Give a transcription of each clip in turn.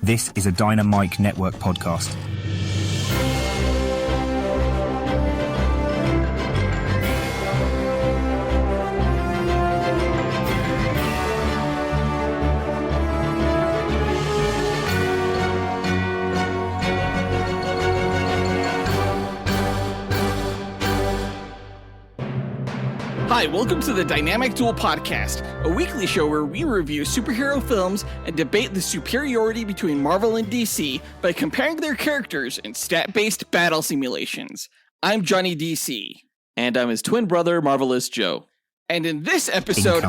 This is a Dynamite Network podcast. Hi, welcome to the Dynamic Duel podcast, a weekly show where we review superhero films and debate the superiority between Marvel and DC by comparing their characters in stat-based battle simulations. I'm Johnny DC. And I'm his twin brother, Marvelous Joe. And in this episode...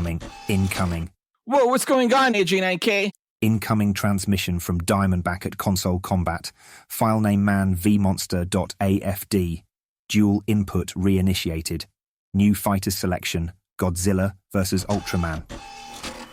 Incoming. Whoa, what's going on, AJ9K? Incoming transmission from Diamondback at Console Combat. Filename man vmonster.afd. Dual input reinitiated. New fighters selection, Godzilla versus Ultraman.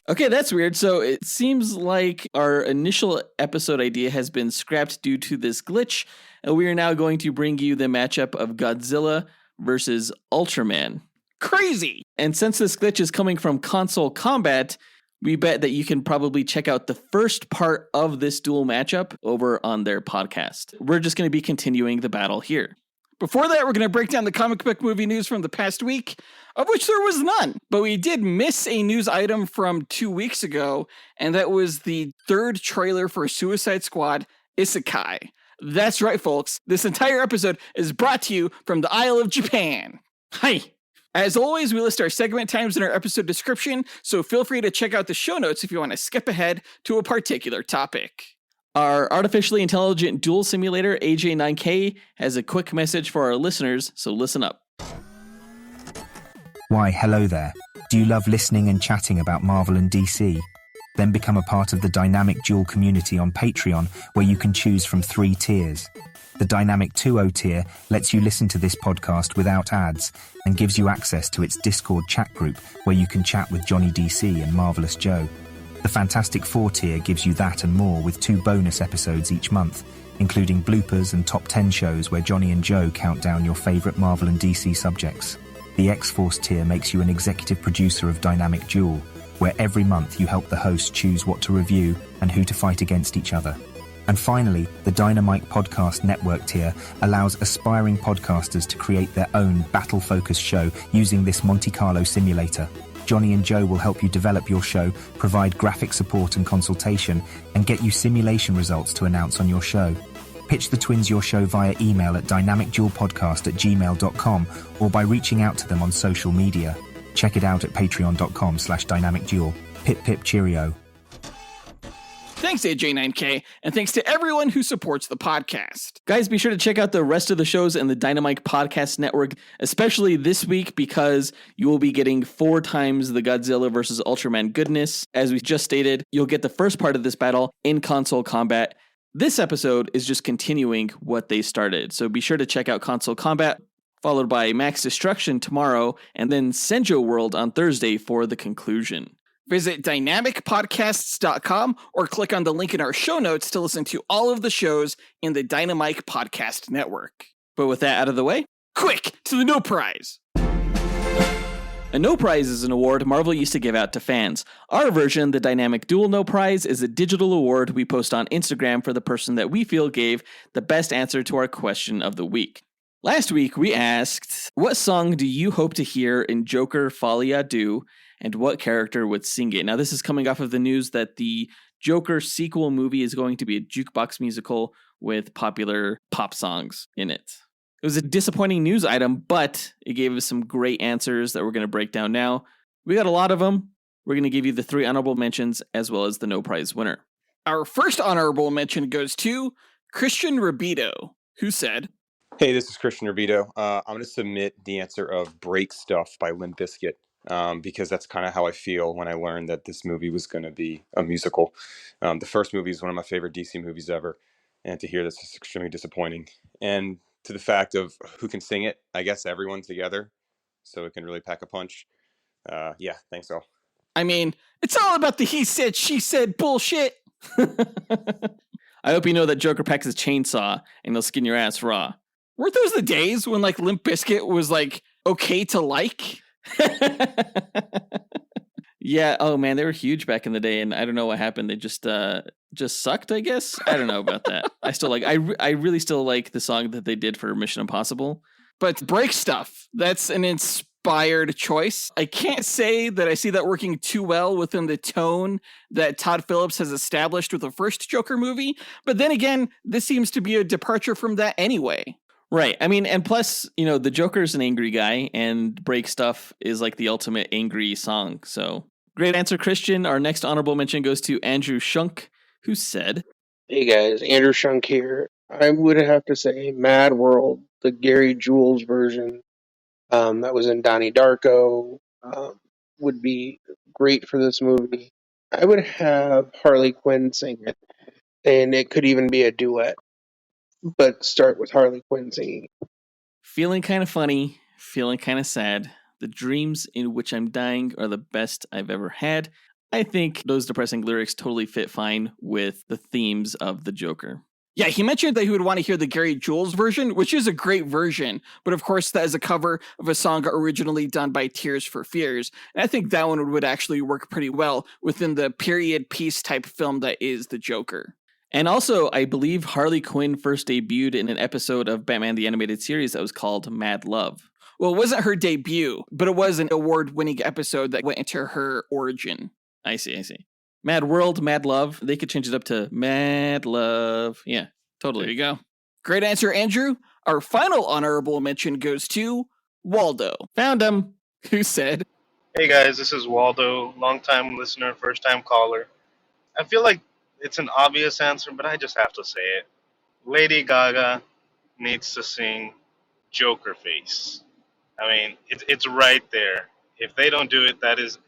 Okay, that's weird. So it seems like our initial episode idea has been scrapped due to this glitch, and we are now going to bring you the matchup of Godzilla versus Ultraman. Crazy! And since this glitch is coming from Console Combat, we bet that you can probably check out the first part of this duel matchup over on their podcast. We're just going to be continuing the battle here. Before that, we're going to break down the comic book movie news from the past week, of which there was none. But we did miss a news item from 2 weeks ago, and that was the third trailer for Suicide Squad Isekai. That's right, folks. This entire episode is brought to you from the Isle of Japan. Hi! As always, we list our segment times in our episode description, so feel free to check out the show notes if you want to skip ahead to a particular topic. Our artificially intelligent duel simulator, AJ9K, has a quick message for our listeners, so listen up. Why, hello there. Do you love listening and chatting about Marvel and DC? Then become a part of the Dynamic Duel community on Patreon, where you can choose from 3 tiers. The Dynamic 2.0 tier lets you listen to this podcast without ads and gives you access to its Discord chat group, where you can chat with Johnny DC and Marvelous Joe. The Fantastic 4 tier gives you that and more with 2 bonus episodes each month, including bloopers and top 10 shows where Johnny and Joe count down your favourite Marvel and DC subjects. The X-Force tier makes you an executive producer of Dynamic Duel, where every month you help the host choose what to review and who to fight against each other. And finally, the Dynamite Podcast Network tier allows aspiring podcasters to create their own battle-focused show using this Monte Carlo simulator. Johnny and Joe will help you develop your show, provide graphic support and consultation, and get you simulation results to announce on your show. Pitch the twins your show via email at dynamicduelpodcast@gmail.com or by reaching out to them on social media. Check it out at patreon.com/dynamicduel. Pip pip cheerio. Thanks, AJ9K, and thanks to everyone who supports the podcast. Guys, be sure to check out the rest of the shows in the Dynamite Podcast Network, especially this week, because you will be getting 4 times the Godzilla versus Ultraman goodness. As we just stated, you'll get the first part of this battle in Console Combat. This episode is just continuing what they started, so be sure to check out Console Combat, followed by Max Destruction tomorrow, and then Senjo World on Thursday for the conclusion. Visit dynamicpodcasts.com or click on the link in our show notes to listen to all of the shows in the Dynamite Podcast Network. But with that out of the way, quick to the No Prize! A No Prize is an award Marvel used to give out to fans. Our version, the Dynamic Duel No Prize, is a digital award we post on Instagram for the person that we feel gave the best answer to our question of the week. Last week, we asked, what song do you hope to hear in Joker Folie à Deux, and what character would sing it? Now, this is coming off of the news that the Joker sequel movie is going to be a jukebox musical with popular pop songs in it. It was a disappointing news item, but it gave us some great answers that we're going to break down now. We got a lot of them. We're going to give you the 3 honorable mentions as well as the No Prize winner. Our first honorable mention goes to Christian Rubito, who said, Hey, this is Christian Rubito. I'm going to submit the answer of Break Stuff by Limp Bizkit. Because that's kind of how I feel when I learned that this movie was going to be a musical. The first movie is one of my favorite DC movies ever, and to hear this is extremely disappointing. And to the fact of who can sing it, I guess everyone together, so it can really pack a punch. Yeah, thanks all. I mean, it's all about the he said, she said bullshit. I hope you know that Joker packs his chainsaw and he'll skin your ass raw. Weren't those the days when like Limp Bizkit was like okay to like? Yeah. Oh man, they were huge back in the day, and I don't know what happened. They just sucked, I guess. I don't know about that. I still like. I really still like the song that they did for Mission Impossible. But Break Stuff, that's an inspired choice. I can't say that I see that working too well within the tone that Todd Phillips has established with the first Joker movie. But then again, this seems to be a departure from that anyway. Right. I mean, and plus, the Joker's an angry guy, and Break Stuff is like the ultimate angry song. So great answer, Christian. Our next honorable mention goes to Andrew Schunk, who said, "Hey guys, Andrew Schunk here. I would have to say Mad World, the Gary Jules version that was in Donnie Darko, would be great for this movie. I would have Harley Quinn sing it, and it could even be a duet, but start with Harley Quinn singing. Feeling kind of funny, feeling kind of sad. The dreams in which I'm dying are the best I've ever had. I think those depressing lyrics totally fit fine with the themes of the Joker. Yeah, he mentioned that he would want to hear the Gary Jules version, which is a great version. But of course, that is a cover of a song originally done by Tears for Fears. And I think that one would actually work pretty well within the period piece type film that is the Joker. And also, I believe Harley Quinn first debuted in an episode of Batman the Animated Series that was called Mad Love. Well, it wasn't her debut, but it was an award-winning episode that went into her origin. I see. Mad World, Mad Love. They could change it up to Mad Love. Yeah, totally. There you go. Great answer, Andrew. Our final honorable mention goes to Waldo. Found him. Who said, "Hey guys, this is Waldo, long-time listener, first-time caller. I feel like it's an obvious answer, but I just have to say it. Lady Gaga needs to sing Joker Face. I mean, it's right there. If they don't do it, that is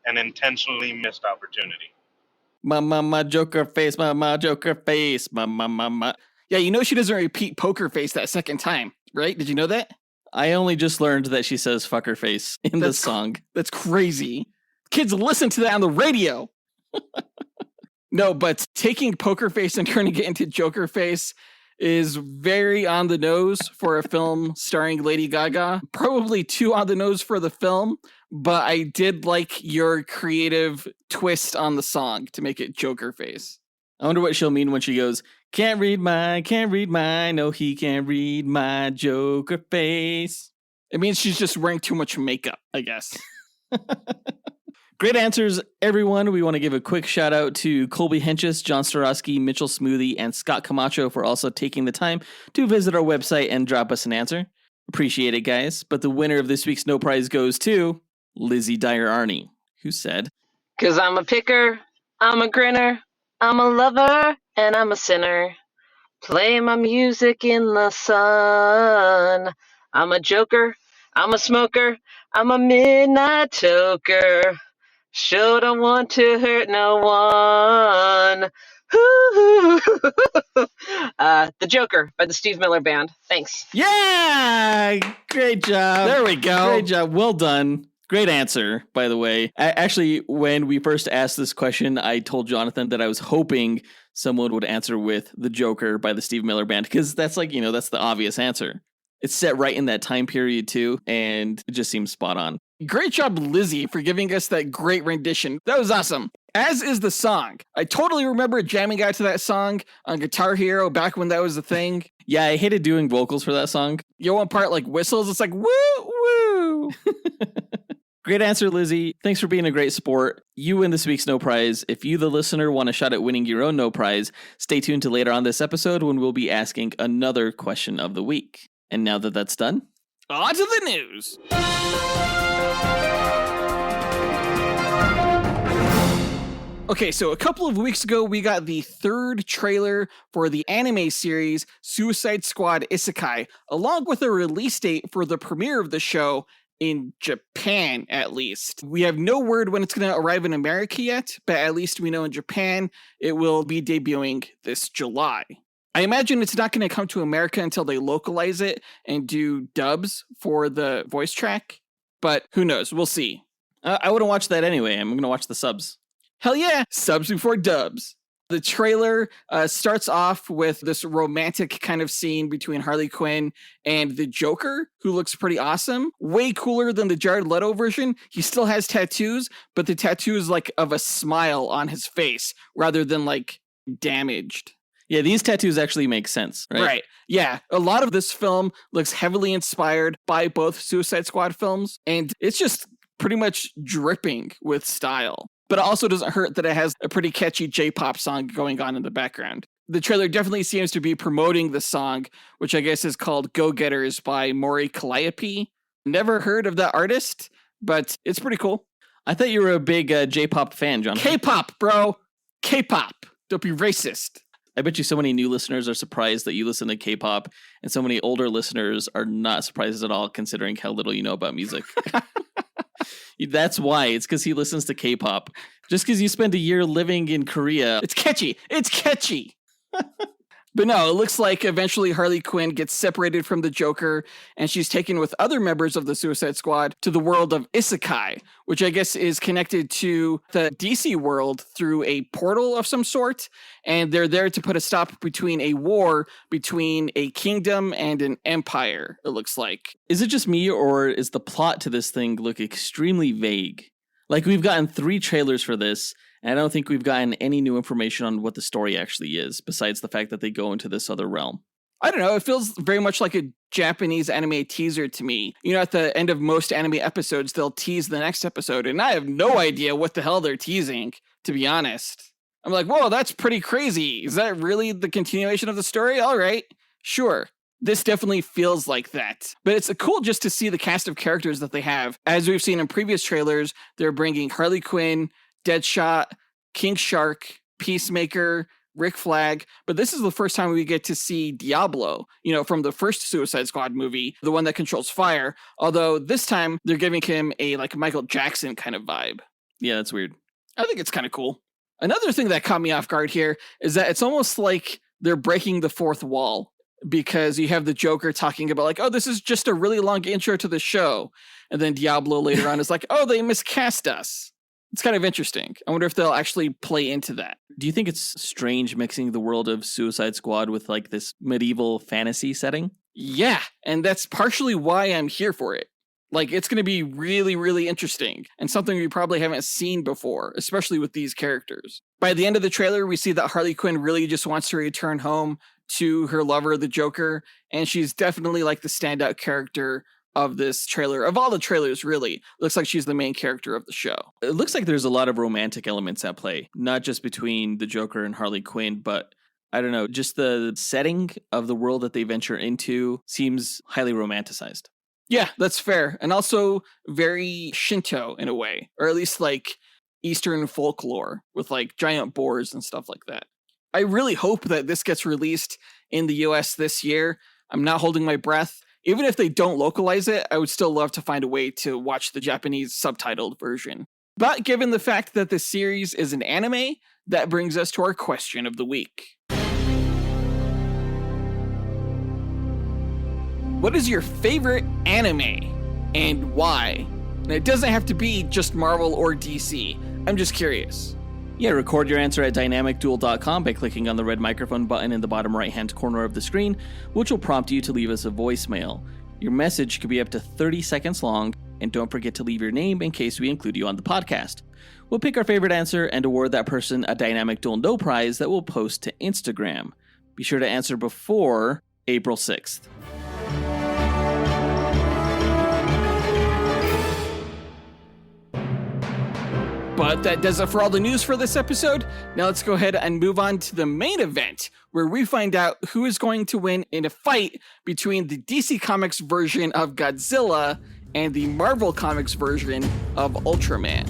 an intentionally missed opportunity. My Joker Face, my Joker Face, my. Yeah, she doesn't repeat Poker Face that second time, right? Did you know that? I only just learned that she says fucker face in the song. That's crazy. Kids listen to that on the radio. No, but taking Poker Face and turning it into Joker Face is very on the nose for a film starring Lady Gaga. Probably too on the nose for the film, but I did like your creative twist on the song to make it Joker Face. I wonder what she'll mean when she goes, can't read my, no, he can't read my Joker Face. It means she's just wearing too much makeup, I guess. Great answers, everyone. We want to give a quick shout out to Colby Henches, John Starosky, Mitchell Smoothie, and Scott Camacho for also taking the time to visit our website and drop us an answer. Appreciate it, guys. But the winner of this week's No Prize goes to Lizzie Dyer Arney, who said, "'Cause I'm a picker, I'm a grinner, I'm a lover, and I'm a sinner. Play my music in the sun. I'm a joker, I'm a smoker, I'm a midnight toker. Sure don't want to hurt no one." The Joker by the Steve Miller Band. Thanks. Yeah! Great job. There we go. Great job. Well done. Great answer, by the way. Actually, when we first asked this question, I told Jonathan that I was hoping someone would answer with The Joker by the Steve Miller Band, because that's that's the obvious answer. It's set right in that time period, too, and it just seems spot on. Great job, Lizzie, for giving us that great rendition. That was awesome. As is the song. I totally remember jamming out to that song on Guitar Hero back when that was a thing. Yeah, I hated doing vocals for that song. One part like whistles, it's like, woo, woo. Great answer, Lizzie. Thanks for being a great sport. You win this week's No Prize. If you, the listener, want a shot at winning your own No Prize, stay tuned to later on this episode when we'll be asking another question of the week. And now that that's done, on to the news. Okay, so a couple of weeks ago, we got the third trailer for the anime series Suicide Squad Isekai, along with a release date for the premiere of the show in Japan, at least. We have no word when it's going to arrive in America yet, but at least we know in Japan it will be debuting this July. I imagine it's not going to come to America until they localize it and do dubs for the voice track, but who knows? We'll see. I wouldn't watch that anyway. I'm going to watch the subs. Hell yeah, subs before dubs. The trailer starts off with this romantic kind of scene between Harley Quinn and the Joker, who looks pretty awesome. Way cooler than the Jared Leto version. He still has tattoos, but the tattoo is like of a smile on his face rather than like damaged. Yeah, these tattoos actually make sense, right? Right. Yeah. A lot of this film looks heavily inspired by both Suicide Squad films, and it's just pretty much dripping with style. But it also doesn't hurt that it has a pretty catchy J-pop song going on in the background. The trailer definitely seems to be promoting the song, which I guess is called Go Getters by Maury Calliope. Never heard of that artist, but it's pretty cool. I thought you were a big J-pop fan, John. K-pop, bro. K-pop. Don't be racist. I bet you so many new listeners are surprised that you listen to K-pop, and so many older listeners are not surprised at all, considering how little you know about music. That's why. It's because he listens to K-pop. Just because you spend a year living in Korea. It's catchy. It's catchy. But no, it looks like eventually Harley Quinn gets separated from the Joker, and she's taken with other members of the Suicide Squad to the world of Isekai, which I guess is connected to the DC world through a portal of some sort, and they're there to put a stop between a war between a kingdom and an empire, it looks like. Is it just me, or is the plot to this thing look extremely vague? Like, we've gotten 3 trailers for this, and I don't think we've gotten any new information on what the story actually is, besides the fact that they go into this other realm. I don't know. It feels very much like a Japanese anime teaser to me. You know, at the end of most anime episodes, they'll tease the next episode, and I have no idea what the hell they're teasing, to be honest. I'm like, whoa, that's pretty crazy. Is that really the continuation of the story? All right, sure. This definitely feels like that. But it's cool just to see the cast of characters that they have. As we've seen in previous trailers, they're bringing Harley Quinn, Deadshot, King Shark, Peacemaker, Rick Flag, but this is the first time we get to see Diablo, you know, from the first Suicide Squad movie, the one that controls fire, although this time they're giving him a like Michael Jackson kind of vibe. Yeah, that's weird. I think it's kind of cool. Another thing that caught me off guard here is that it's almost like they're breaking the fourth wall, because you have the Joker talking about like, oh, this is just a really long intro to the show, and then Diablo later on is like, oh, they miscast us. It's kind of interesting. I wonder if they'll actually play into that. Do you think it's strange mixing the world of Suicide Squad with like this medieval fantasy setting? Yeah, and that's partially why I'm here for it. Like, it's going to be really, really interesting, and something we probably haven't seen before, especially with these characters. By the end of the trailer, we see that Harley Quinn really just wants to return home to her lover, the Joker, and she's definitely like the standout character of this trailer, of all the trailers, really. Looks like she's the main character of the show. It looks like there's a lot of romantic elements at play, not just between the Joker and Harley Quinn, but I don't know, just the setting of the world that they venture into seems highly romanticized. Yeah, that's fair. And also very Shinto in a way, or at least like Eastern folklore with like giant boars and stuff like that. I really hope that this gets released in the US this year. I'm not holding my breath. Even if they don't localize it, I would still love to find a way to watch the Japanese subtitled version. But given the fact that the series is an anime, that brings us to our question of the week. What is your favorite anime and why? And it doesn't have to be just Marvel or DC. I'm just curious. Yeah, record your answer at dynamicduel.com by clicking on the red microphone button in the bottom right-hand corner of the screen, which will prompt you to leave us a voicemail. Your message could be up to 30 seconds long, and don't forget to leave your name in case we include you on the podcast. We'll pick our favorite answer and award that person a Dynamic Duel No Prize that we'll post to Instagram. Be sure to answer before April 6th. But that does it for all the news for this episode. Now let's go ahead and move on to the main event, where we find out who is going to win in a fight between the DC Comics version of Godzilla and the Marvel Comics version of Ultraman.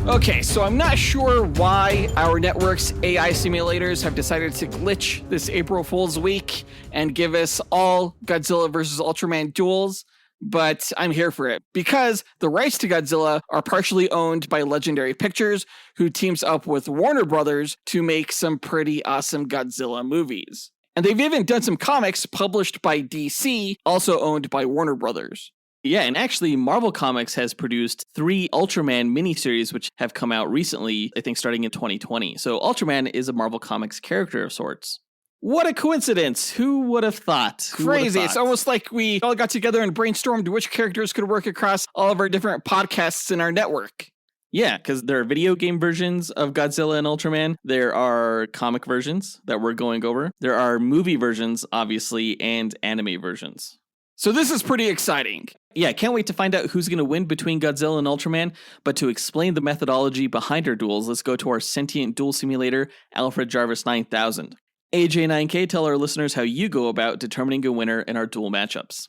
Okay, so I'm not sure why our network's AI simulators have decided to glitch this April Fool's week and give us all Godzilla vs. Ultraman duels. but I'm here for it because the rights to Godzilla are partially owned by Legendary Pictures, who teams up with Warner Brothers to make some pretty awesome Godzilla movies. And they've even done some comics published by DC, also owned by Warner Brothers. Yeah, and actually, Marvel Comics has produced 3 Ultraman miniseries, which have come out recently, I think starting in 2020. So Ultraman is a Marvel Comics character of sorts. What a coincidence. Who would have thought? Crazy. It's almost like we all got together and brainstormed which characters could work across all of our different podcasts in our network. Yeah, because there are video game versions of Godzilla and Ultraman. There are comic versions that we're going over. There are movie versions, obviously, and anime versions. So this is pretty exciting. Yeah, can't wait to find out who's going to win between Godzilla and Ultraman. But to explain the methodology behind our duels, let's go to our sentient duel simulator, Alfred Jarvis 9000. AJ9K, tell our listeners how you go about determining a winner in our duel matchups.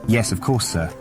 Yes, of course, sir.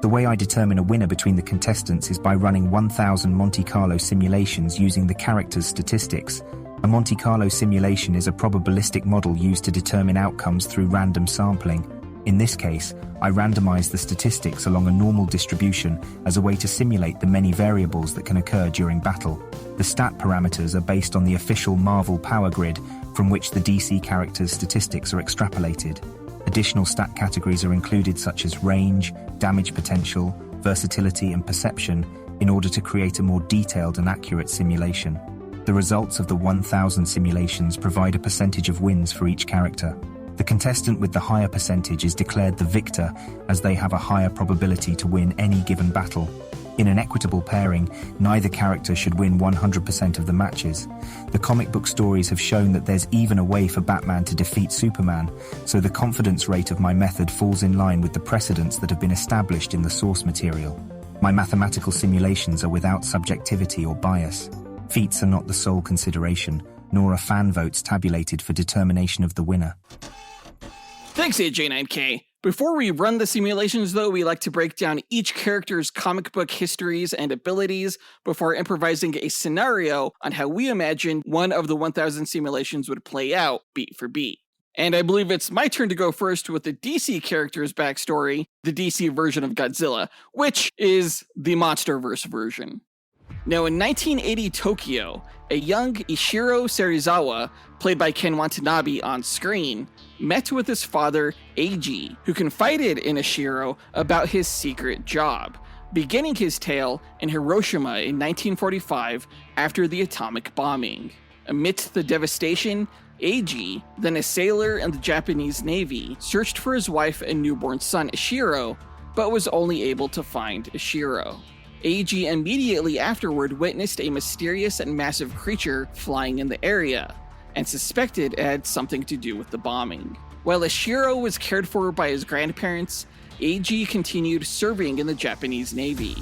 The way I determine a winner between the contestants is by running 1,000 Monte Carlo simulations using the character's statistics. A Monte Carlo simulation is a probabilistic model used to determine outcomes through random sampling. In this case, I randomize the statistics along a normal distribution as a way to simulate the many variables that can occur during battle. The stat parameters are based on the official Marvel power grid from which the DC character's statistics are extrapolated. Additional stat categories are included such as range, damage potential, versatility, and perception in order to create a more detailed and accurate simulation. The results of the 1,000 simulations provide a percentage of wins for each character. The contestant with the higher percentage is declared the victor, as they have a higher probability to win any given battle. In an equitable pairing, neither character should win 100% of the matches. The comic book stories have shown that there's even a way for Batman to defeat Superman, so the confidence rate of my method falls in line with the precedents that have been established in the source material. My mathematical simulations are without subjectivity or bias. Feats are not the sole consideration, nor are fan votes tabulated for determination of the winner. Thanks, AJ9K. Before we run the simulations, though, we like to break down each character's comic book histories and abilities before improvising a scenario on how we imagine one of the 1,000 simulations would play out, beat for beat. And I believe it's my turn to go first with the DC character's backstory, the DC version of Godzilla, which is the MonsterVerse version. Now, in 1980 Tokyo, a young Ishiro Serizawa, played by Ken Watanabe on screen, met with his father, Eiji, who confided in Ishiro about his secret job, beginning his tale in Hiroshima in 1945 after the atomic bombing. Amidst the devastation, Eiji, then a sailor in the Japanese Navy, searched for his wife and newborn son Ishiro, but was only able to find Ishiro. Eiji immediately afterward witnessed a mysterious and massive creature flying in the area, and suspected it had something to do with the bombing. While Ishiro was cared for by his grandparents, Eiji continued serving in the Japanese Navy.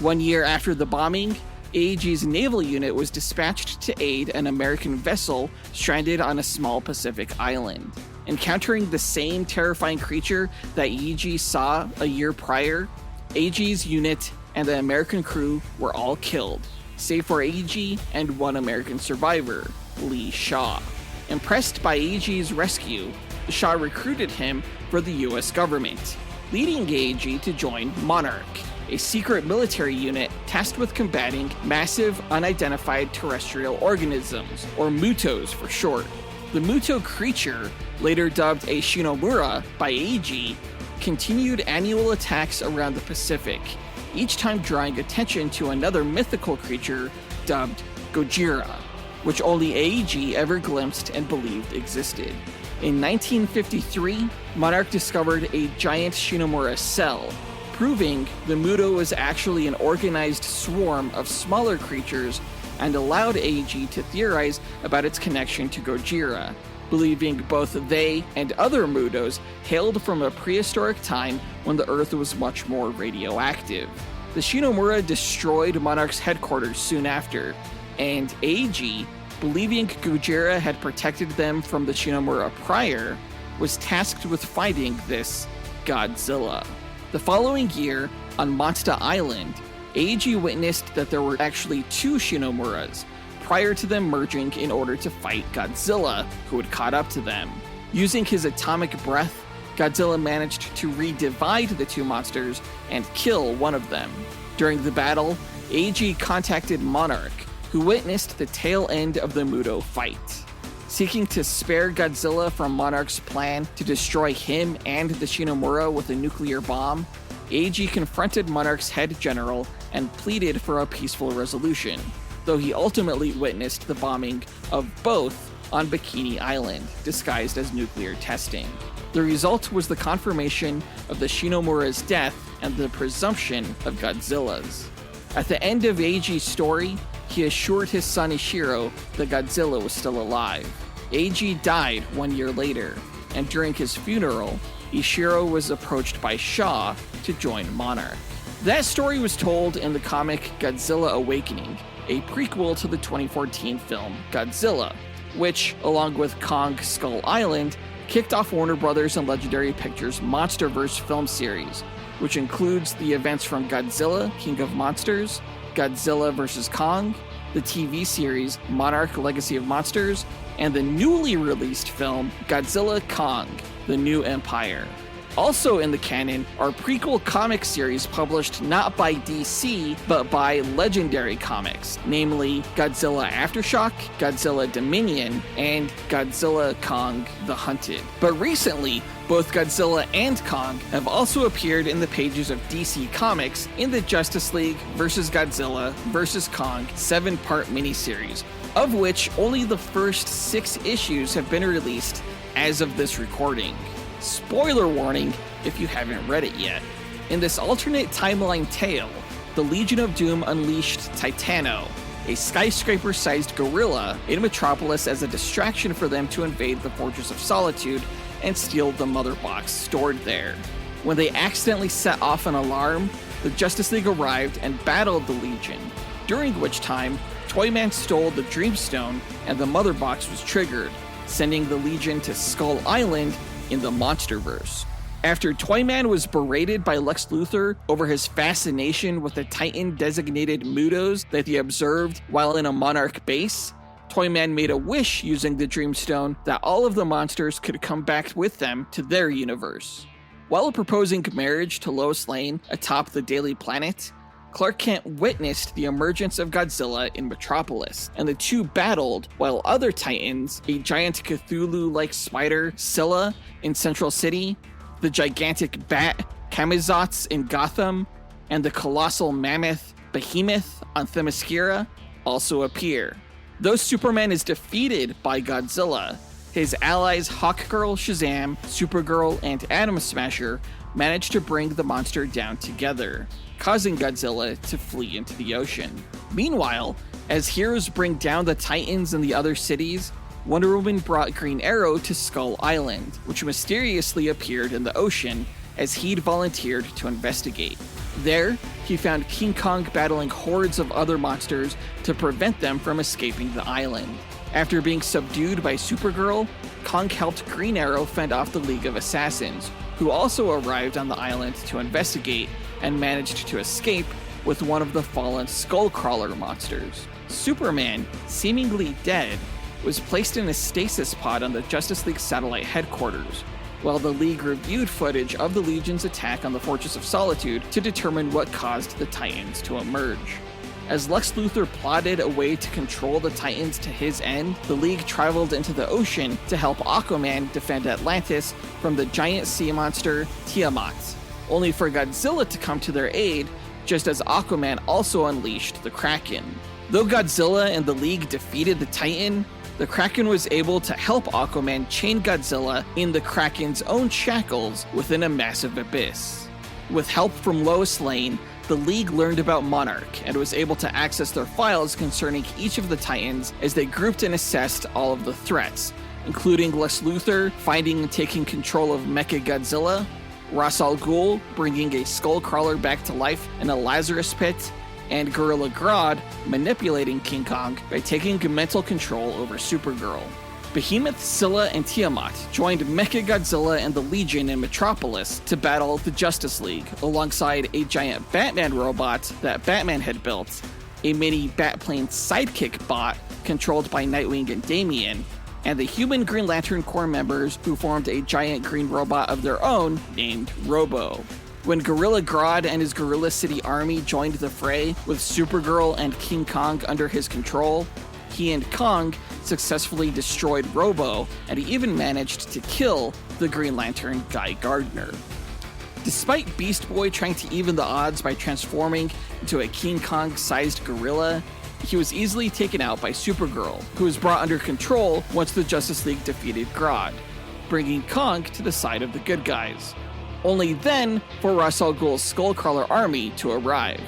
1 year after the bombing, Eiji's naval unit was dispatched to aid an American vessel stranded on a small Pacific island. Encountering the same terrifying creature that Eiji saw a year prior, Eiji's unit and the American crew were all killed, save for Eiji and one American survivor, Lee Shaw. Impressed by Eiji's rescue, Shaw recruited him for the US government, leading Eiji to join Monarch, a secret military unit tasked with combating massive unidentified terrestrial organisms, or MUTOs for short. The MUTO creature, later dubbed a Shinomura by Eiji, continued annual attacks around the Pacific, each time drawing attention to another mythical creature dubbed Gojira, which only Eiji ever glimpsed and believed existed. In 1953, Monarch discovered a giant Shinomura cell, proving the MUTO was actually an organized swarm of smaller creatures, and allowed Eiji to theorize about its connection to Gojira, believing both they and other MUTOs hailed from a prehistoric time when the Earth was much more radioactive. The Shinomura destroyed Monarch's headquarters soon after, and Eiji, believing Gojira had protected them from the Shinomura prior, was tasked with finding this Godzilla. The following year, on Monsta Island, Eiji witnessed that there were actually 2 Shinomuras, prior to them merging in order to fight Godzilla, who had caught up to them. Using his atomic breath, Godzilla managed to re-divide the two monsters and kill one of them. During the battle, AG contacted Monarch, who witnessed the tail end of the Muto fight. Seeking to spare Godzilla from Monarch's plan to destroy him and the Shinomura with a nuclear bomb, AG confronted Monarch's head general and pleaded for a peaceful resolution, though he ultimately witnessed the bombing of both on Bikini Island, disguised as nuclear testing. The result was the confirmation of the Shinomura's death and the presumption of Godzilla's. At the end of AG's story, he assured his son Ishiro that Godzilla was still alive. AG died 1 year later, and during his funeral, Ishiro was approached by Shaw to join Monarch. That story was told in the comic Godzilla Awakening, a prequel to the 2014 film Godzilla, which, along with Kong Skull Island, kicked off Warner Bros. And Legendary Pictures' MonsterVerse film series, which includes the events from Godzilla, King of Monsters, Godzilla vs. Kong, the TV series Monarch Legacy of Monsters, and the newly released film Godzilla Kong, The New Empire. Also in the canon are prequel comic series published not by DC, but by Legendary Comics, namely Godzilla Aftershock, Godzilla Dominion, and Godzilla Kong the Hunted. But recently, both Godzilla and Kong have also appeared in the pages of DC Comics in the Justice League vs. Godzilla vs. Kong 7-part miniseries, of which only the first 6 issues have been released as of this recording. Spoiler warning if you haven't read it yet. In this alternate timeline tale, the Legion of Doom unleashed Titano, a skyscraper-sized gorilla in Metropolis as a distraction for them to invade the Fortress of Solitude and steal the Mother Box stored there. When they accidentally set off an alarm, the Justice League arrived and battled the Legion, during which time Toyman stole the Dreamstone and the Mother Box was triggered, sending the Legion to Skull Island in the Monsterverse. After Toyman was berated by Lex Luthor over his fascination with the Titan-designated Mutos that he observed while in a Monarch base, Toyman made a wish using the Dreamstone that all of the monsters could come back with them to their universe. While proposing marriage to Lois Lane atop the Daily Planet, Clark Kent witnessed the emergence of Godzilla in Metropolis, and the two battled while other Titans, a giant Cthulhu-like spider, Scylla, in Central City, the gigantic bat, Kamizots, in Gotham, and the colossal mammoth, Behemoth, on Themyscira, also appear. Though Superman is defeated by Godzilla, his allies Hawkgirl, Shazam, Supergirl, and Atom Smasher manage to bring the monster down together, causing Godzilla to flee into the ocean. Meanwhile, as heroes bring down the Titans in the other cities, Wonder Woman brought Green Arrow to Skull Island, which mysteriously appeared in the ocean as he'd volunteered to investigate. There, he found King Kong battling hordes of other monsters to prevent them from escaping the island. After being subdued by Supergirl, Kong helped Green Arrow fend off the League of Assassins, who also arrived on the island to investigate and managed to escape with one of the fallen Skullcrawler monsters. Superman, seemingly dead, was placed in a stasis pod on the Justice League satellite headquarters, while the League reviewed footage of the Legion's attack on the Fortress of Solitude to determine what caused the Titans to emerge. As Lex Luthor plotted a way to control the Titans to his end, the League traveled into the ocean to help Aquaman defend Atlantis from the giant sea monster Tiamat, only for Godzilla to come to their aid, just as Aquaman also unleashed the Kraken. Though Godzilla and the League defeated the Titan, the Kraken was able to help Aquaman chain Godzilla in the Kraken's own shackles within a massive abyss. With help from Lois Lane, the League learned about Monarch and was able to access their files concerning each of the Titans as they grouped and assessed all of the threats, including Lex Luthor finding and taking control of Mechagodzilla, Ra's al Ghul bringing a Skullcrawler back to life in a Lazarus pit, and Gorilla Grodd manipulating King Kong by taking mental control over Supergirl. Behemoth, Scylla, and Tiamat joined Mechagodzilla and the Legion in Metropolis to battle the Justice League, alongside a giant Batman robot that Batman had built, a mini Batplane sidekick bot controlled by Nightwing and Damian, and the human Green Lantern Corps members who formed a giant green robot of their own named Robo. When Gorilla Grodd and his Gorilla City army joined the fray with Supergirl and King Kong under his control, he and Kong successfully destroyed Robo, and he even managed to kill the Green Lantern Guy Gardner. Despite Beast Boy trying to even the odds by transforming into a King Kong-sized gorilla, he was easily taken out by Supergirl, who was brought under control once the Justice League defeated Grodd, bringing Kong to the side of the good guys. Only then for Ra's al Ghul's Skullcrawler army to arrive.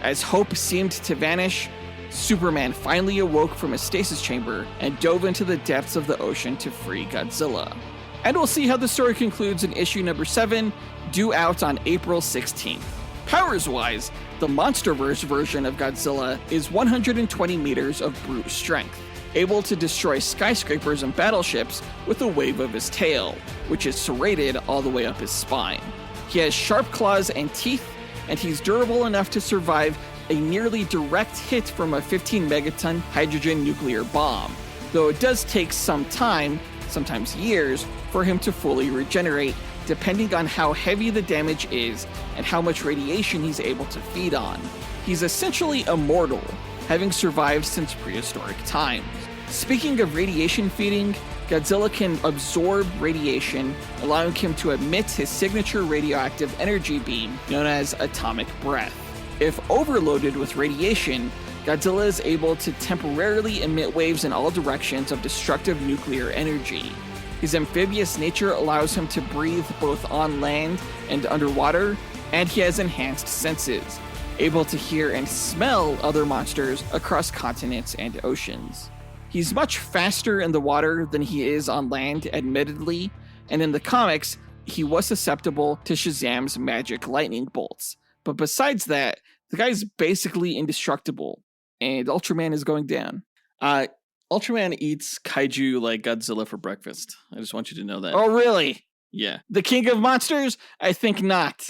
As hope seemed to vanish, Superman finally awoke from his stasis chamber and dove into the depths of the ocean to free Godzilla. And we'll see how the story concludes in issue number 7, due out on April 16th. Powers-wise, the Monsterverse version of Godzilla is 120 meters of brute strength, able to destroy skyscrapers and battleships with a wave of his tail, which is serrated all the way up his spine. He has sharp claws and teeth, and he's durable enough to survive a nearly direct hit from a 15 megaton hydrogen nuclear bomb, though it does take some time, sometimes years, for him to fully regenerate, depending on how heavy the damage is and how much radiation he's able to feed on. He's essentially immortal, having survived since prehistoric times. Speaking of radiation feeding, Godzilla can absorb radiation, allowing him to emit his signature radioactive energy beam known as atomic breath. If overloaded with radiation, Godzilla is able to temporarily emit waves in all directions of destructive nuclear energy. His amphibious nature allows him to breathe both on land and underwater, and he has enhanced senses, able to hear and smell other monsters across continents and oceans. He's much faster in the water than he is on land, admittedly, and in the comics, he was susceptible to Shazam's magic lightning bolts. But besides that, the guy's basically indestructible, and Ultraman is going down. Ultraman eats kaiju like Godzilla for breakfast. I just want you to know that. Oh, really? Yeah. The king of monsters? I think not.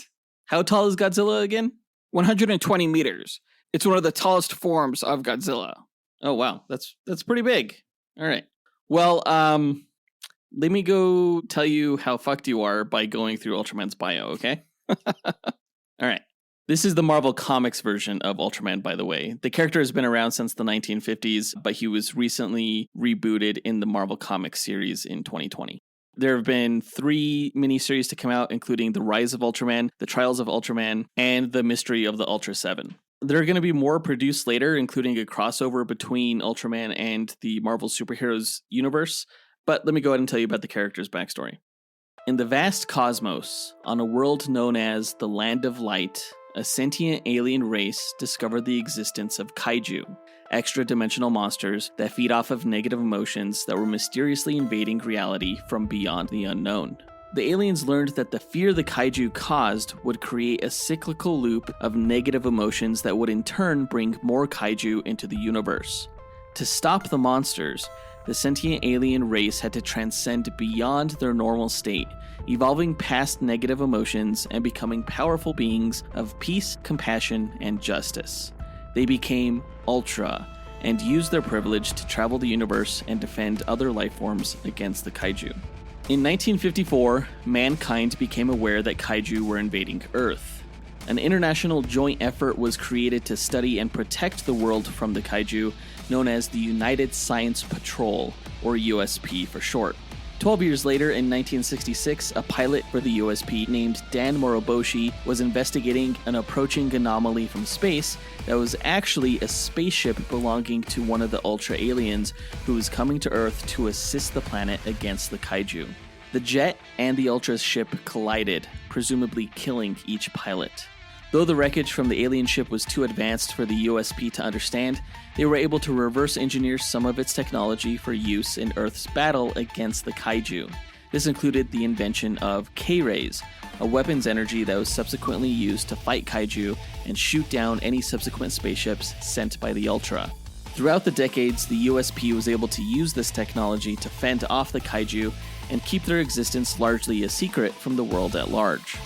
How tall is Godzilla again? 120 meters. It's one of the tallest forms of Godzilla. Oh, wow. That's pretty big. All right. Well, let me go tell you how fucked you are by going through Ultraman's bio, okay? All right. This is the Marvel Comics version of Ultraman, by the way. The character has been around since the 1950s, but he was recently rebooted in the Marvel Comics series in 2020. There have been 3 miniseries to come out, including The Rise of Ultraman, The Trials of Ultraman, and The Mystery of the Ultra 7. There are going to be more produced later, including a crossover between Ultraman and the Marvel Superheroes universe, but let me go ahead and tell you about the character's backstory. In the vast cosmos, on a world known as the Land of Light, a sentient alien race discovered the existence of kaiju, extra-dimensional monsters that feed off of negative emotions that were mysteriously invading reality from beyond the unknown. The aliens learned that the fear the kaiju caused would create a cyclical loop of negative emotions that would in turn bring more kaiju into the universe. To stop the monsters, the sentient alien race had to transcend beyond their normal state, evolving past negative emotions and becoming powerful beings of peace, compassion, and justice. They became Ultra and used their privilege to travel the universe and defend other life forms against the kaiju. In 1954, mankind became aware that kaiju were invading Earth. An international joint effort was created to study and protect the world from the kaiju, known as the United Science Patrol, or USP for short. 12 years later, in 1966, a pilot for the USP named Dan Moroboshi was investigating an approaching anomaly from space that was actually a spaceship belonging to one of the Ultra aliens who was coming to Earth to assist the planet against the kaiju. The jet and the Ultra's ship collided, presumably killing each pilot. Though the wreckage from the alien ship was too advanced for the USP to understand, they were able to reverse engineer some of its technology for use in Earth's battle against the kaiju. This included the invention of K-rays, a weapons energy that was subsequently used to fight kaiju and shoot down any subsequent spaceships sent by the Ultra. Throughout the decades, the USP was able to use this technology to fend off the kaiju and keep their existence largely a secret from the world at large.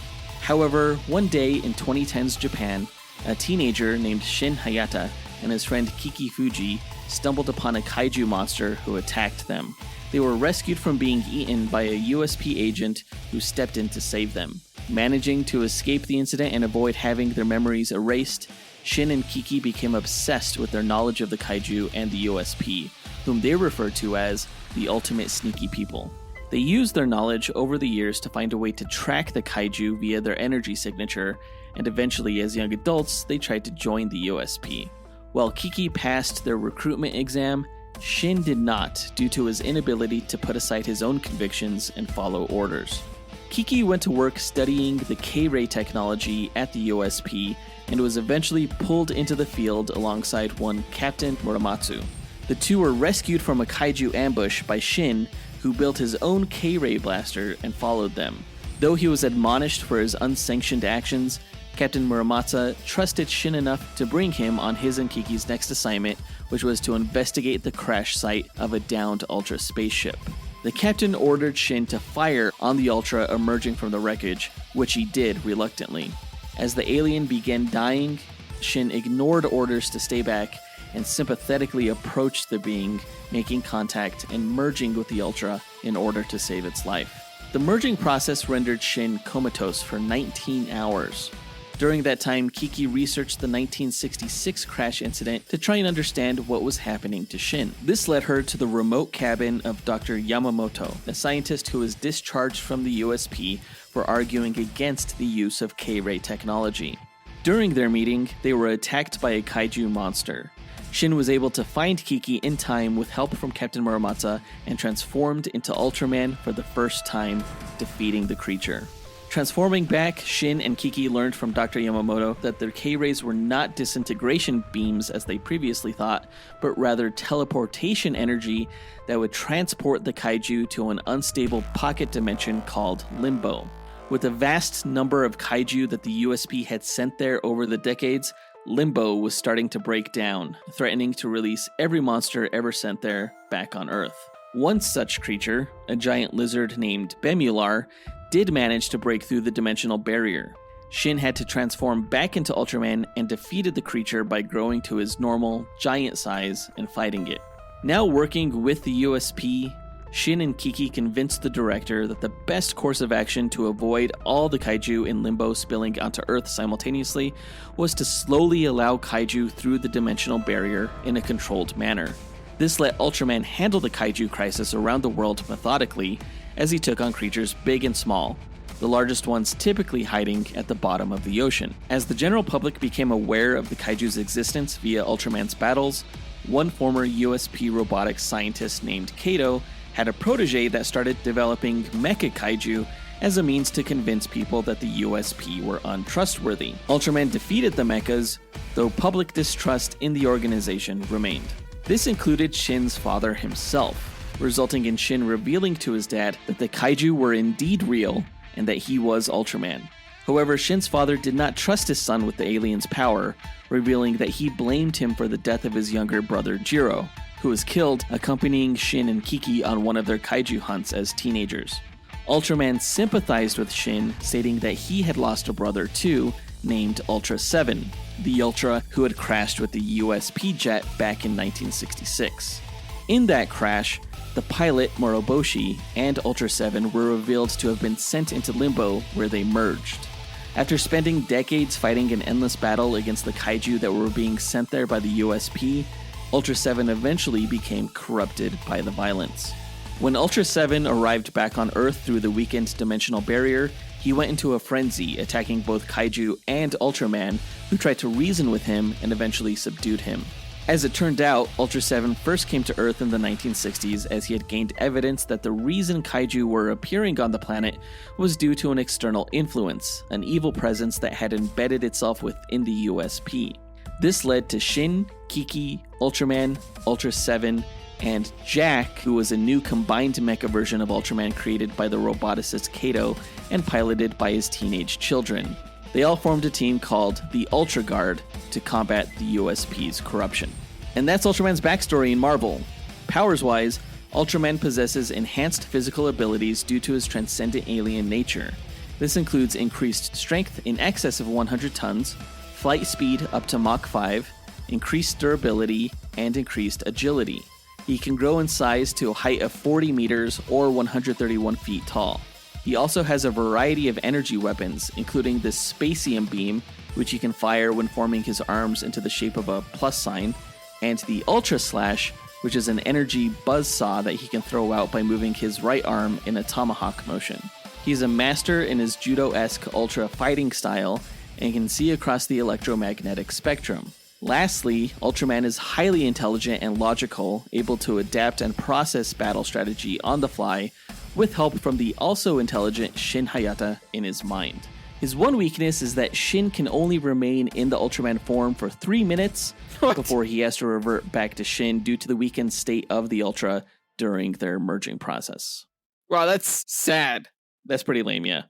However, one day in 2010's Japan, a teenager named Shin Hayata and his friend Kiki Fuji stumbled upon a kaiju monster who attacked them. They were rescued from being eaten by a USP agent who stepped in to save them. Managing to escape the incident and avoid having their memories erased, Shin and Kiki became obsessed with their knowledge of the kaiju and the USP, whom they referred to as the ultimate sneaky people. They used their knowledge over the years to find a way to track the kaiju via their energy signature, and eventually as young adults, they tried to join the USP. While Kiki passed their recruitment exam, Shin did not, due to his inability to put aside his own convictions and follow orders. Kiki went to work studying the K-ray technology at the USP and was eventually pulled into the field alongside one Captain Muramatsu. The two were rescued from a kaiju ambush by Shin, who built his own K-ray blaster and followed them. Though he was admonished for his unsanctioned actions, Captain Muramatsu trusted Shin enough to bring him on his and Kiki's next assignment, which was to investigate the crash site of a downed Ultra spaceship. The captain ordered Shin to fire on the Ultra emerging from the wreckage, which he did reluctantly. As the alien began dying, Shin ignored orders to stay back and sympathetically approached the being, making contact and merging with the Ultra in order to save its life. The merging process rendered Shin comatose for 19 hours. During that time, Kiki researched the 1966 crash incident to try and understand what was happening to Shin. This led her to the remote cabin of Dr. Yamamoto, a scientist who was discharged from the USP for arguing against the use of K-ray technology. During their meeting, they were attacked by a kaiju monster. Shin was able to find Kiki in time with help from Captain Muramatsu and transformed into Ultraman for the first time, defeating the creature. Transforming back, Shin and Kiki learned from Dr. Yamamoto that their K-rays were not disintegration beams as they previously thought, but rather teleportation energy that would transport the kaiju to an unstable pocket dimension called Limbo. With a vast number of kaiju that the USP had sent there over the decades, Limbo was starting to break down, threatening to release every monster ever sent there back on Earth. One such creature, a giant lizard named Bemular, did manage to break through the dimensional barrier. Shin had to transform back into Ultraman and defeated the creature by growing to his normal, giant size and fighting it. Now working with the USP, Shin and Kiki convinced the director that the best course of action to avoid all the kaiju in Limbo spilling onto Earth simultaneously was to slowly allow kaiju through the dimensional barrier in a controlled manner. This let Ultraman handle the kaiju crisis around the world methodically, as he took on creatures big and small, the largest ones typically hiding at the bottom of the ocean. As the general public became aware of the kaiju's existence via Ultraman's battles, one former USP robotics scientist named Kato had a protege that started developing mecha kaiju as a means to convince people that the USP were untrustworthy. Ultraman defeated the mechas, though public distrust in the organization remained. This included Shin's father himself, resulting in Shin revealing to his dad that the kaiju were indeed real and that he was Ultraman. However, Shin's father did not trust his son with the alien's power, revealing that he blamed him for the death of his younger brother Jiro, who was killed accompanying Shin and Kiki on one of their kaiju hunts as teenagers. Ultraman sympathized with Shin, stating that he had lost a brother too, named Ultra 7, the Ultra who had crashed with the USP jet back in 1966. In that crash, the pilot, Moroboshi, and Ultra 7 were revealed to have been sent into Limbo, where they merged. After spending decades fighting an endless battle against the kaiju that were being sent there by the USP, Ultra 7 eventually became corrupted by the violence. When Ultra 7 arrived back on Earth through the weakened dimensional barrier, he went into a frenzy, attacking both kaiju and Ultraman, who tried to reason with him and eventually subdued him. As it turned out, Ultra 7 first came to Earth in the 1960s as he had gained evidence that the reason kaiju were appearing on the planet was due to an external influence, an evil presence that had embedded itself within the USP. This led to Shin, Kiki, Ultraman, Ultra 7, and Jack, who was a new combined mecha version of Ultraman created by the roboticist Kato and piloted by his teenage children. They all formed a team called the Estergard to combat the USP's corruption. And that's Ultraman's backstory in Marvel. Powers-wise, Ultraman possesses enhanced physical abilities due to his transcendent alien nature. This includes increased strength in excess of 100 tons, flight speed up to Mach 5, increased durability, and increased agility. He can grow in size to a height of 40 meters or 131 feet tall. He also has a variety of energy weapons, including the Spacium Beam, which he can fire when forming his arms into the shape of a plus sign, and the Ultra Slash, which is an energy buzzsaw that he can throw out by moving his right arm in a tomahawk motion. He's a master in his judo-esque ultra fighting style and can see across the electromagnetic spectrum. Lastly, Ultraman is highly intelligent and logical, able to adapt and process battle strategy on the fly, with help from the also intelligent Shin Hayata in his mind. His one weakness is that Shin can only remain in the Ultraman form for 3 minutes before he has to revert back to Shin due to the weakened state of the Ultra during their merging process. Wow, that's sad. That's pretty lame, yeah.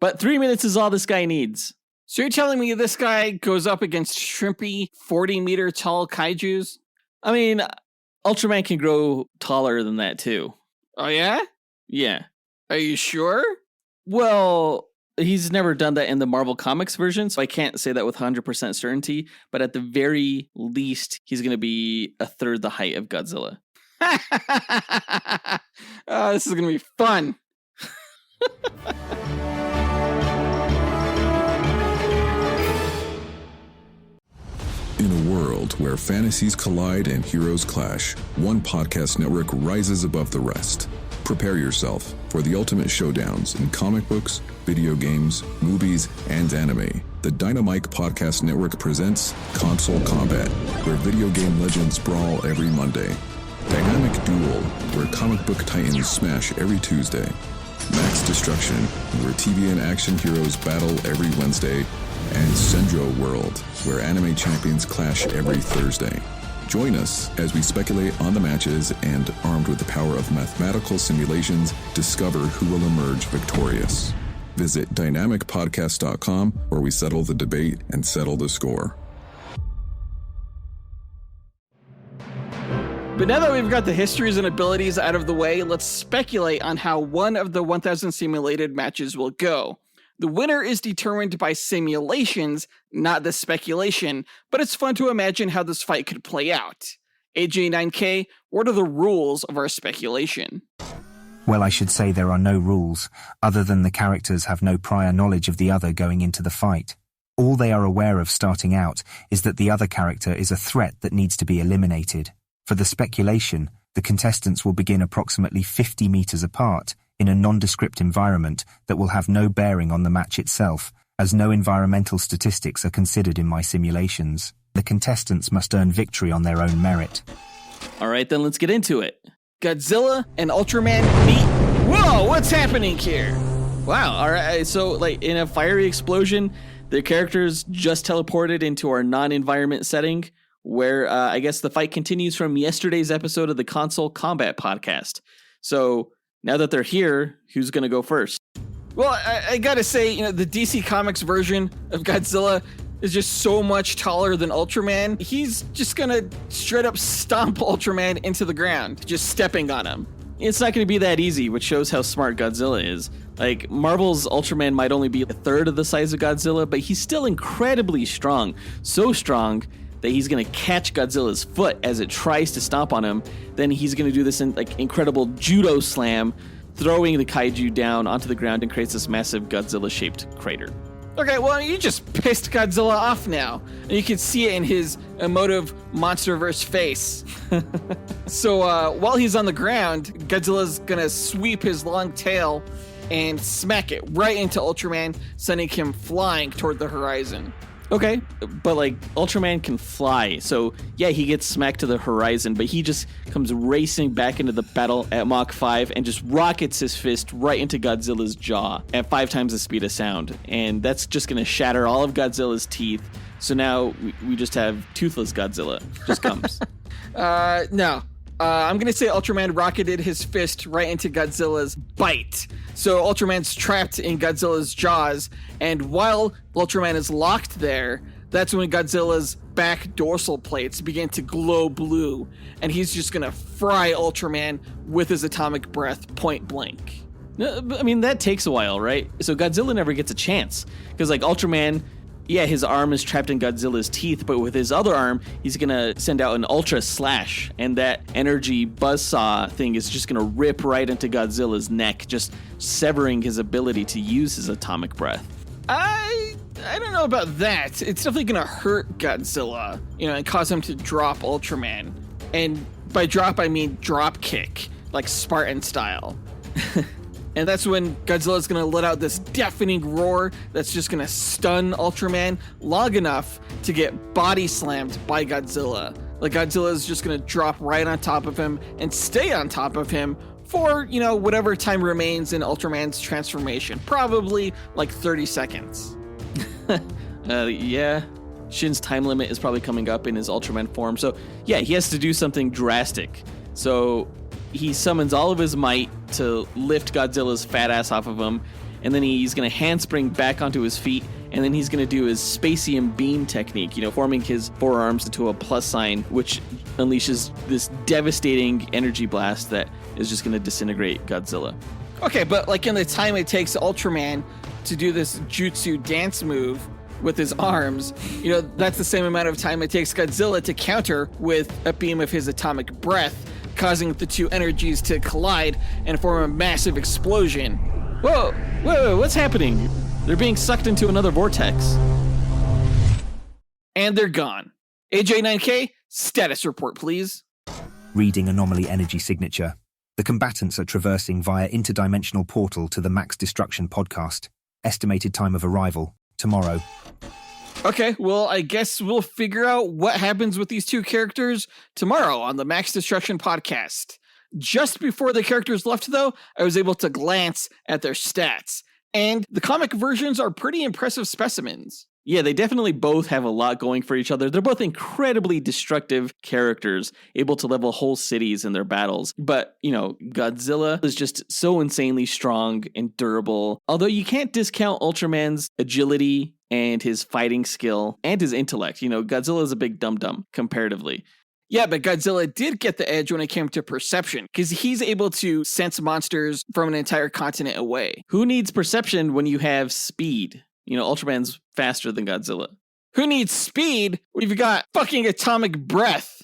But 3 minutes is all this guy needs. So you're telling me this guy goes up against shrimpy 40-meter tall kaijus? I mean, Ultraman can grow taller than that too. Oh yeah? Yeah. Are you sure? Well, he's never done that in the Marvel Comics version, so I can't say that with 100% certainty, but at the very least, he's going to be a third the height of Godzilla. This is going to be fun. In a world where fantasies collide and heroes clash, one podcast network rises above the rest. Prepare yourself for the ultimate showdowns in comic books, video games, movies, and anime. The Dynamite Podcast Network presents Console Combat, where video game legends brawl every Monday. Dynamic Duel, where comic book titans smash every Tuesday. Max Destruction, where TV and action heroes battle every Wednesday. And Sendro World, where anime champions clash every Thursday. Join us as we speculate on the matches and, armed with the power of mathematical simulations, discover who will emerge victorious. Visit dynamicpodcast.com, where we settle the debate and settle the score. But now that we've got the histories and abilities out of the way, let's speculate on how one of the 1,000 simulated matches will go. The winner is determined by simulations, not the speculation, but it's fun to imagine how this fight could play out. AJ9K, what are the rules of our speculation? Well, I should say there are no rules, other than the characters have no prior knowledge of the other going into the fight. All they are aware of starting out is that the other character is a threat that needs to be eliminated. For the speculation, the contestants will begin approximately 50 meters apart, in a nondescript environment that will have no bearing on the match itself, as no environmental statistics are considered in my simulations. The contestants must earn victory on their own merit. All right, then let's get into it. Godzilla and Ultraman meet. Whoa, what's happening here? Wow, all right, so like in a fiery explosion, the characters just teleported into our non-environment setting, where I guess the fight continues from yesterday's episode of the Console Combat Podcast. So now that they're here, who's going to go first? Well, I gotta say, the DC Comics version of Godzilla is just so much taller than Ultraman. He's just gonna straight up stomp Ultraman into the ground, just stepping on him. It's not going to be that easy, which shows how smart Godzilla is. Like, Marvel's Ultraman might only be a third of the size of Godzilla, but he's still incredibly strong. So strong that he's going to catch Godzilla's foot as it tries to stomp on him. Then he's going to do this incredible judo slam, throwing the kaiju down onto the ground and creates this massive Godzilla-shaped crater. Okay, well, you just pissed Godzilla off now. And you can see it in his emotive Monsterverse face. So while he's on the ground, Godzilla's going to sweep his long tail and smack it right into Ultraman, sending him flying toward the horizon. Okay, but Ultraman can fly, so yeah, he gets smacked to the horizon, but he just comes racing back into the battle at Mach 5 and just rockets his fist right into Godzilla's jaw at 5 times the speed of sound, and that's just going to shatter all of Godzilla's teeth, so now we just have toothless Godzilla. Just comes. No. I'm going to say Ultraman rocketed his fist right into Godzilla's bite. So Ultraman's trapped in Godzilla's jaws, and while Ultraman is locked there, that's when Godzilla's back dorsal plates begin to glow blue, and he's just going to fry Ultraman with his atomic breath point blank. I mean, that takes a while, right? So Godzilla never gets a chance, because Ultraman, Yeah, his arm is trapped in Godzilla's teeth, but with his other arm, he's gonna send out an ultra slash, and that energy buzzsaw thing is just gonna rip right into Godzilla's neck, just severing his ability to use his atomic breath. I don't know about that. It's definitely gonna hurt Godzilla, and cause him to drop Ultraman. And by drop, I mean drop kick, like Spartan style. And that's when Godzilla's gonna let out this deafening roar that's just gonna stun Ultraman long enough to get body slammed by Godzilla. Like Godzilla's just gonna drop right on top of him and stay on top of him for, whatever time remains in Ultraman's transformation. Probably like 30 seconds. Yeah. Shin's time limit is probably coming up in his Ultraman form. So, yeah, he has to do something drastic. So he summons all of his might to lift Godzilla's fat ass off of him, and then he's going to handspring back onto his feet, and then he's going to do his Spacium beam technique, forming his forearms into a plus sign, which unleashes this devastating energy blast that is just going to disintegrate Godzilla. Okay, but like in the time it takes Ultraman to do this jutsu dance move with his arms, that's the same amount of time it takes Godzilla to counter with a beam of his atomic breath, causing the two energies to collide and form a massive explosion. Whoa, what's happening? They're being sucked into another vortex. And they're gone. AJ9K, status report, please. Reading anomaly energy signature. The combatants are traversing via interdimensional portal to the Max Destruction podcast. Estimated time of arrival, tomorrow. Okay, well, I guess we'll figure out what happens with these two characters tomorrow on the Max Destruction podcast. Just before the characters left, though, I was able to glance at their stats, and the comic versions are pretty impressive specimens. Yeah, they definitely both have a lot going for each other. They're both incredibly destructive characters, able to level whole cities in their battles. But, Godzilla is just so insanely strong and durable. Although you can't discount Ultraman's agility and his fighting skill and his intellect. Godzilla is a big dum-dum comparatively. Yeah, but Godzilla did get the edge when it came to perception, because he's able to sense monsters from an entire continent away. Who needs perception when you have speed? Ultraman's faster than Godzilla. Who needs speed when you've got fucking atomic breath?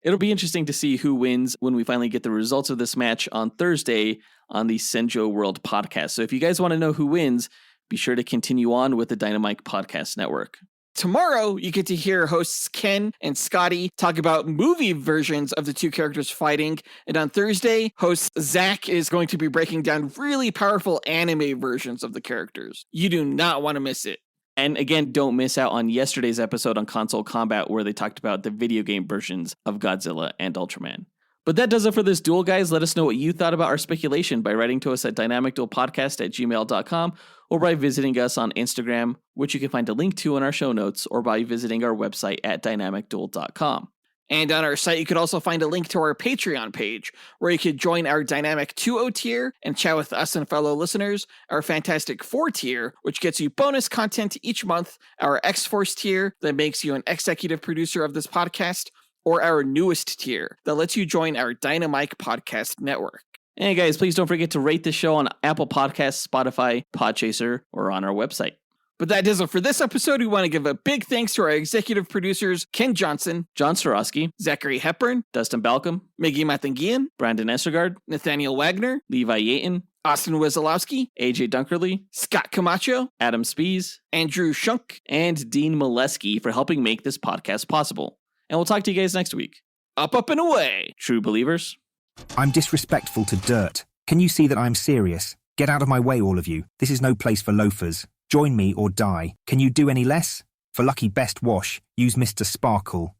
It'll be interesting to see who wins when we finally get the results of this match on Thursday on the Senjo World podcast. So if you guys want to know who wins, be sure to continue on with the Dynamite Podcast Network. Tomorrow, you get to hear hosts Ken and Scotty talk about movie versions of the two characters fighting. And on Thursday, host Zach is going to be breaking down really powerful anime versions of the characters. You do not want to miss it. And again, don't miss out on yesterday's episode on Console Combat, where they talked about the video game versions of Godzilla and Ultraman. But that does it for this duel, guys. Let us know what you thought about our speculation by writing to us at dynamicduelpodcast@gmail.com or by visiting us on Instagram, which you can find a link to in our show notes, or by visiting our website at dynamicduel.com. And on our site, you could also find a link to our Patreon page, where you could join our Dynamic 2.0 tier and chat with us and fellow listeners, our Fantastic 4 tier, which gets you bonus content each month, our X-Force tier that makes you an executive producer of this podcast, or our newest tier that lets you join our Dynamite Podcast Network. And guys, please don't forget to rate the show on Apple Podcasts, Spotify, Podchaser, or on our website. But that does it for this episode. We want to give a big thanks to our executive producers, Ken Johnson, John Starosky, Zachary Hepburn, Dustyn Balcom, Miggy Matanguihan, Brandon Estergard, Nathaniel Wagner, Levi Yeaton, Austin Wesolowski, AJ Dunkerley, Scott Camacho, Adam Speas, Andrew Schunk, and Dean Maleski for helping make this podcast possible. And we'll talk to you guys next week. Up, and away. True believers. I'm disrespectful to dirt. Can you see that I'm serious? Get out of my way, all of you. This is no place for loafers. Join me or die. Can you do any less? For lucky best wash, use Mr. Sparkle.